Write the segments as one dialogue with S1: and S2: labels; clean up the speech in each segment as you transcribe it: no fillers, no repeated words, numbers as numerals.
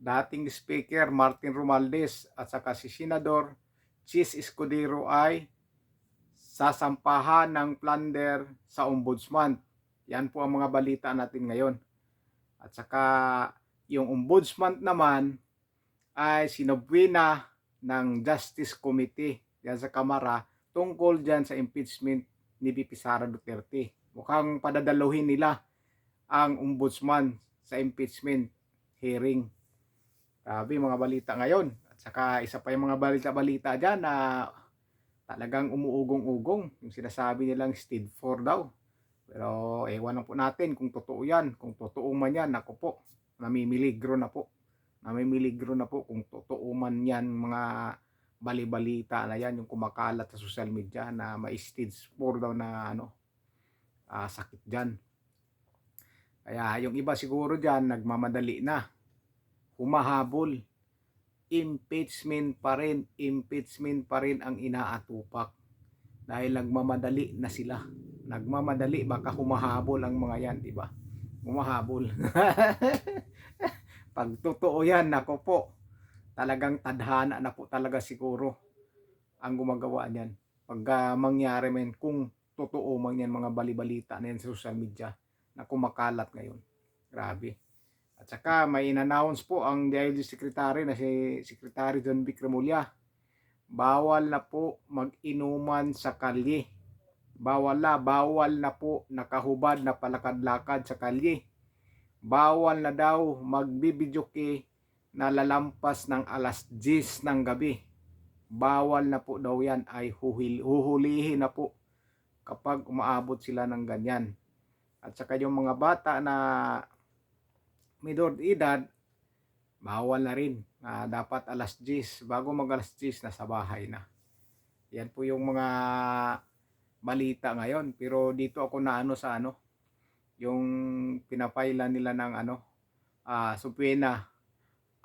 S1: dating Speaker Martin Romualdez at saka si Senador Chis Escudero ay sasampahan ng plunder sa ombudsman. Yan po ang mga balita natin ngayon. At saka yung ombudsman naman ay sinubwina ng Justice Committee yan sa Kamara tungkol dyan sa impeachment ni VP Sara Duterte. Mukhang padadaluhin nila ang ombudsman sa impeachment hearing. Grabe mga balita ngayon. At saka isa pa yung mga balita-balita dyan na talagang umuugong-ugong. Yung sinasabi nilang stage 4 daw. Pero ewan lang po natin kung totoo yan. Kung totoo man yan, ako po, namimiligro na po. Namimiligro na po kung totoo man yan mga bali-balita na yan, yung kumakalat sa social media na may stage 4 daw na sakit dyan. Kaya yung iba siguro dyan nagmamadali na, humahabol, impeachment pa rin ang inaatupak dahil nagmamadali na sila. Nagmamadali, baka humahabol ang mga yan, di ba? Humahabol. Pag totoo yan, nako po, talagang tadhana na po talaga siguro ang gumagawa niyan. Pag mangyari man, kung totoo man yan mga balibalita na yan sa social media na kumakalat ngayon. Grabe. At saka may in-announce po ang DILG Secretary na si Secretary John Vic Remulla. Bawal na po mag-inuman sa kalye. Bawal na po nakahubad na palakad-lakad sa kalye. Bawal na daw magbibidyoke na lalampas ng alas 10 ng gabi. Bawal na po daw yan, ay huhulihin na po kapag umaabot sila ng ganyan. At saka yung mga bata na minor edad, bawal na rin. Dapat alas 10, bago mag alas 10 nasa bahay na. Yan po yung mga balita ngayon. Pero dito ako na sa yung pinapailan nila ng subpoena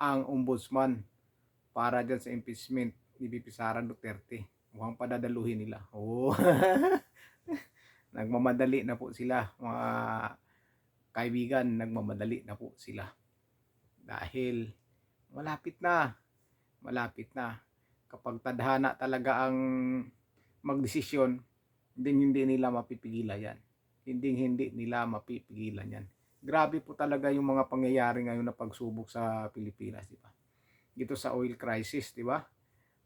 S1: ang ombudsman para dyan sa impeachment ni VP Sara Duterte. Mukhang padadaluhin nila. Oh. Nagmamadali na po sila, mga kaibigan, nagmamadali na po sila. Dahil malapit na. Kapag tadhana talaga ang magdesisyon, hindi nila mapipigilan yan. Hindi nila mapipigilan yan. Grabe po talaga yung mga pangyayari ngayon na pagsubok sa Pilipinas, di ba? Dito sa oil crisis, di ba?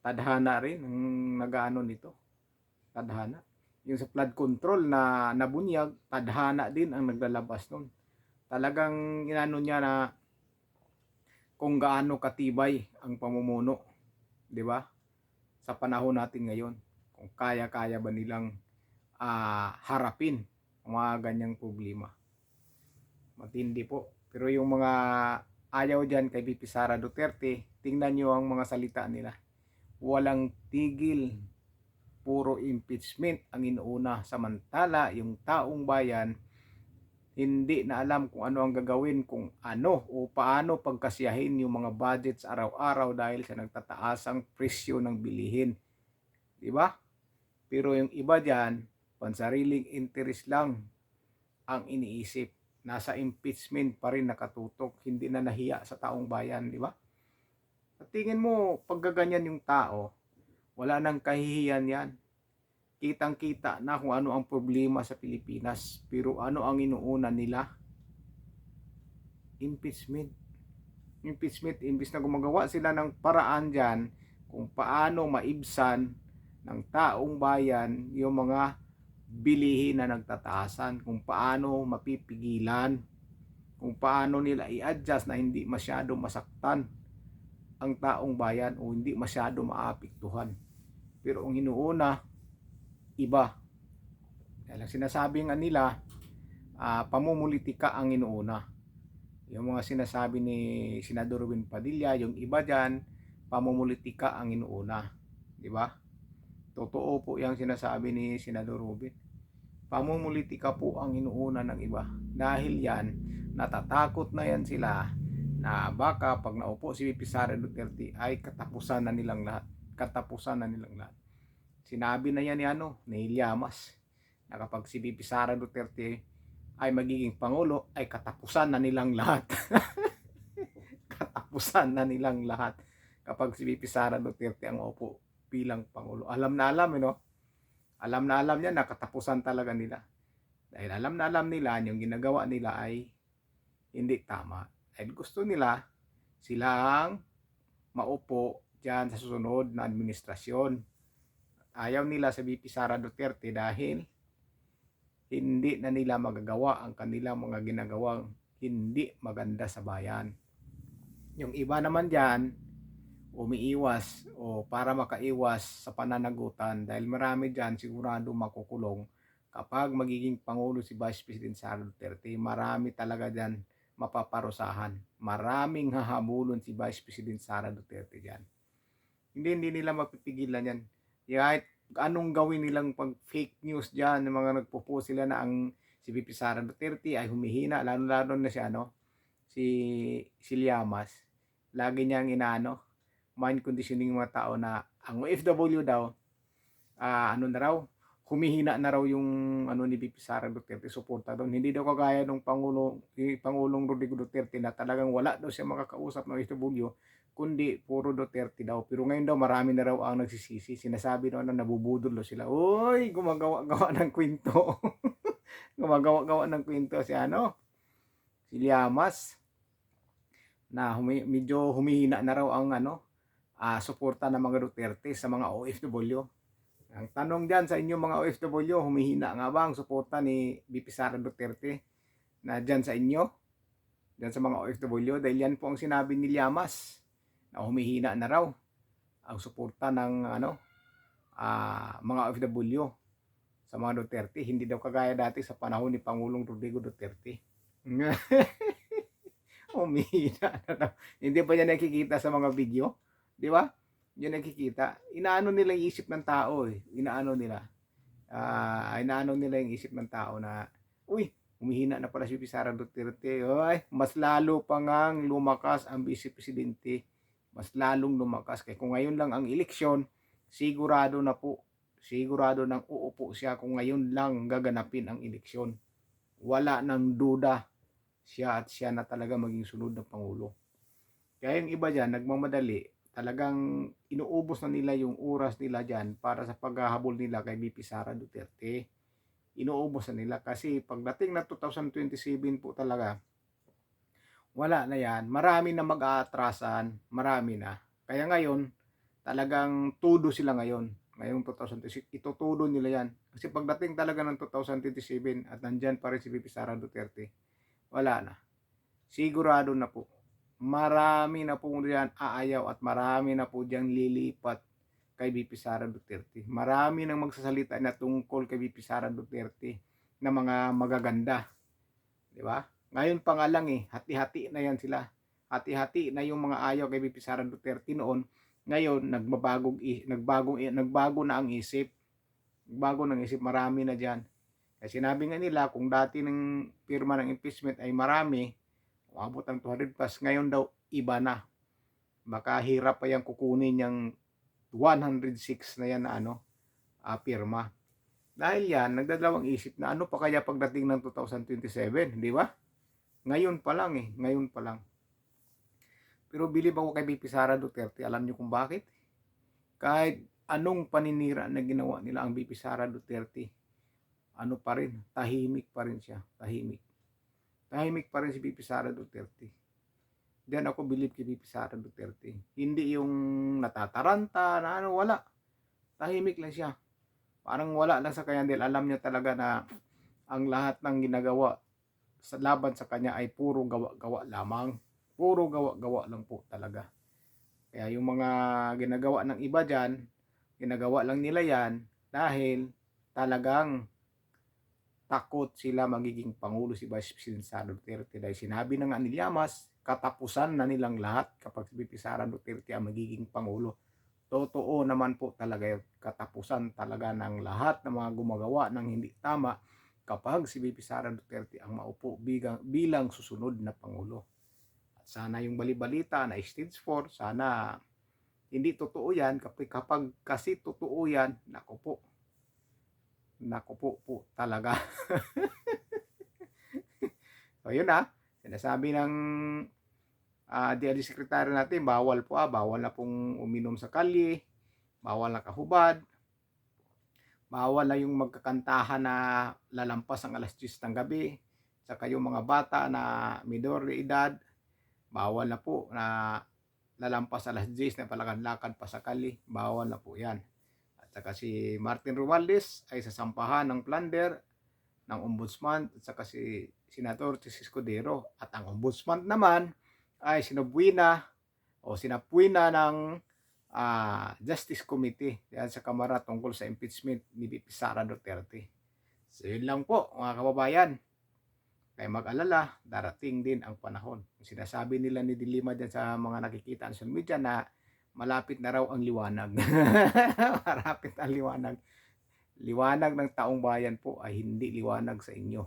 S1: Tadhana rin ang nagaano nito. Tadhana. Yung sa flood control na nabunyag, tadhana din ang naglalabas nun. Talagang inano niya na kung gaano katibay ang pamumuno, di ba? Sa panahon natin ngayon, kung kaya-kaya ba nilang harapin ang mga ganyang problema. Matindi po. Pero yung mga ayaw dyan kay VP Sara Duterte, tingnan nyo ang mga salita nila. Walang tigil, puro impeachment ang inuuna. Samantala, yung taong bayan, hindi na alam kung ano ang gagawin, kung ano o paano pagkasiyahin yung mga budgets araw-araw dahil sa nagtataasang presyo ng bilihin. Diba? Pero yung iba dyan, pansariling interest lang ang iniisip. Nasa impeachment pa rin nakatutok, hindi na nahiya sa taong bayan, di ba? At tingin mo, pag gaganyan yung tao, wala nang kahihiyan yan. Kitang-kita na kung ano ang problema sa Pilipinas. Pero ano ang inuuna nila? Impeachment. Impeachment, imbis na gumagawa sila ng paraan dyan kung paano maibsan ng taong bayan yung mga bilihin na nagtataasan, kung paano mapipigilan, kung paano nila i-adjust na hindi masyado masaktan ang taong bayan o hindi masyado maapektuhan. Pero ang inuuna, iba. Dahil sinasabi nga nila, pamumulitika ang inuuna. Yung mga sinasabi ni Senador Robin Padilla, yung iba dyan, pamumulitika ang inuuna. Diba? Totoo po yung sinasabi ni Senador Robin. Pamumulitika po ang inuuna ng iba. Dahil yan, natatakot na yan sila na baka pag naupo si VP Sara Duterte ay katapusan na nilang lahat. Sinabi na yan ni Llamas na kapag si VP Sara Duterte ay magiging pangulo ay katapusan na nilang lahat. katapusan na nilang lahat kapag si VP Sara Duterte ang upo bilang Pangulo. Alam na alam, alam na alam niya na katapusan talaga nila. Dahil alam na alam nila yung ginagawa nila ay hindi tama. Dahil gusto nila silang maupo dyan sa susunod na administrasyon. Ayaw nila sa VP Sara Duterte dahil hindi na nila magagawa ang kanilang mga ginagawang hindi maganda sa bayan. Yung iba naman dyan, umiiwas o para makaiwas sa pananagutan dahil marami dyan sigurado makukulong kapag magiging Pangulo si Vice President Sara Duterte. Marami talaga dyan mapaparusahan. Maraming hahabulon si Vice President Sara Duterte dyan. Hindi nila mapipigilan yan. Kahit anong gawin nilang pag fake news dyan, ng mga nagpo-post sila na ang si VP Sara Duterte ay humihina, lalo na si si Llamas. Lagi niyang mind conditioning mga tao na ang OFW daw, ano na raw, humihina na raw yung ni VP Sara Duterte, suporta doon. Hindi daw kagaya ng Pangulong Rodrigo Duterte na talagang wala daw siya makakausap ng OFW, kundi puro Duterte daw. Pero ngayon daw marami na raw ang nagsisisi. Sinasabi daw na nabubudol sila. Uy, gumagawa-gawa ng kwento. Gumagawa-gawa ng kwento si si Llamas na medyo humihina na raw ang suporta ng mga Duterte sa mga OFW. Ang tanong diyan sa inyo mga OFW, humihina nga ba ang suporta ni VP Sara Duterte na diyan sa inyo? Diyan sa mga OFW, dahil yan po ang sinabi ni Llamas na humihina na raw ang suporta ng mga OFW sa mga Duterte. Hindi daw kagaya dati sa panahon ni Pangulong Rodrigo Duterte. Humihina na daw. Hindi pa niya nakikita sa mga video, di ba? Yan nakikita. Inaano nila yung isip ng tao Inaano nila yung isip ng tao na, uy, humihina na pala si Sara Duterte. Ay, mas lalo pa ngang lumakas ang Vice Presidente. Mas lalong lumakas. Kaya kung ngayon lang ang eleksyon, sigurado nang uupo siya kung ngayon lang gaganapin ang eleksyon. Wala nang duda. Siya na talaga maging sunod na Pangulo. Kaya yung iba dyan, nagmamadali, talagang inuubos na nila yung oras nila dyan para sa paghahabol nila kay VP Sara Duterte. Inuubos na nila kasi pagdating na 2027 po talaga, wala na yan. Marami na mag-aatrasan, marami na. Kaya ngayon, talagang tudo sila ngayon. Ngayong 2026, itutudo nila yan. Kasi pagdating talaga ng 2027 at nandyan pa rin si VP Sara Duterte, wala na. Sigurado na po. Marami na po diyan aayaw at marami na po diyan lilipat kay VP Sara Duterte. Marami nang magsasalita na tungkol kay VP Sara Duterte na mga magaganda. Di ba? Ngayon pa nga lang hati-hati na yan sila. Hati-hati na yung mga ayaw kay VP Sara Duterte noon. Ngayon, nagbago na ang isip. Nagbago ng isip, marami na diyan. Kasi sinabi nga nila, kung dati ng pirma ng impeachment ay marami, umabot ang 200 plus, ngayon daw iba na. Baka hirap pa yung kukunin yung 106 na yan na pirma. Dahil yan, nagdadalawang isip na ano pa kaya pagdating ng 2027, di ba? Ngayon pa lang ngayon pa lang. Pero bilib ako kay VP Sara Duterte, alam niyo kung bakit? Kahit anong paninira na ginawa nila ang VP Sara Duterte, pa rin, tahimik pa rin siya, tahimik pa rin si VP Sara Duterte. Diyan ako believe kay VP Sara Duterte. Hindi yung natataranta na wala. Tahimik lang siya. Parang wala lang sa kanya dahil alam niya talaga na ang lahat ng ginagawa sa laban sa kanya ay puro gawa-gawa lamang. Puro gawa-gawa lang po talaga. Kaya yung mga ginagawa ng iba dyan, ginagawa lang nila yan dahil talagang takot sila magiging Pangulo si Vice President Sara Duterte. Dahil sinabi na nga ni Llamas, katapusan na nilang lahat kapag si VP Sara Duterte ang magiging Pangulo. Totoo naman po talaga yun. Katapusan talaga ng lahat ng mga gumagawa ng hindi tama kapag si VP Sara Duterte ang maupo bilang susunod na Pangulo. At sana yung balibalita na stage 4, sana hindi totoo yan. Kapag kasi totoo yan, naku po talaga. So yun sinasabi ng DILG secretary natin, bawal na pong uminom sa kalye, bawal na kahubad, bawal na yung magkakantahan na lalampas ang alas 10 ng gabi, saka yung mga bata na minor de edad, bawal na po na lalampas alas 10 na palakad-lakad pa sa kalye, bawal na po yan. At saka si Martin Romualdez ay sasampahan ng plunder ng ombudsman at saka si Senator Chis Escudero. At ang ombudsman naman ay sinapuina ng Justice Committee yan sa Kamara tungkol sa impeachment ni VP Sara Duterte. So yun lang po mga kababayan. Kaya mag-alala, darating din ang panahon. Sinasabi nila ni Dilima dyan sa mga nakikita sa social media na malapit na raw ang liwanag. Malapit ang liwanag. Liwanag ng taong bayan po ay hindi liwanag sa inyo.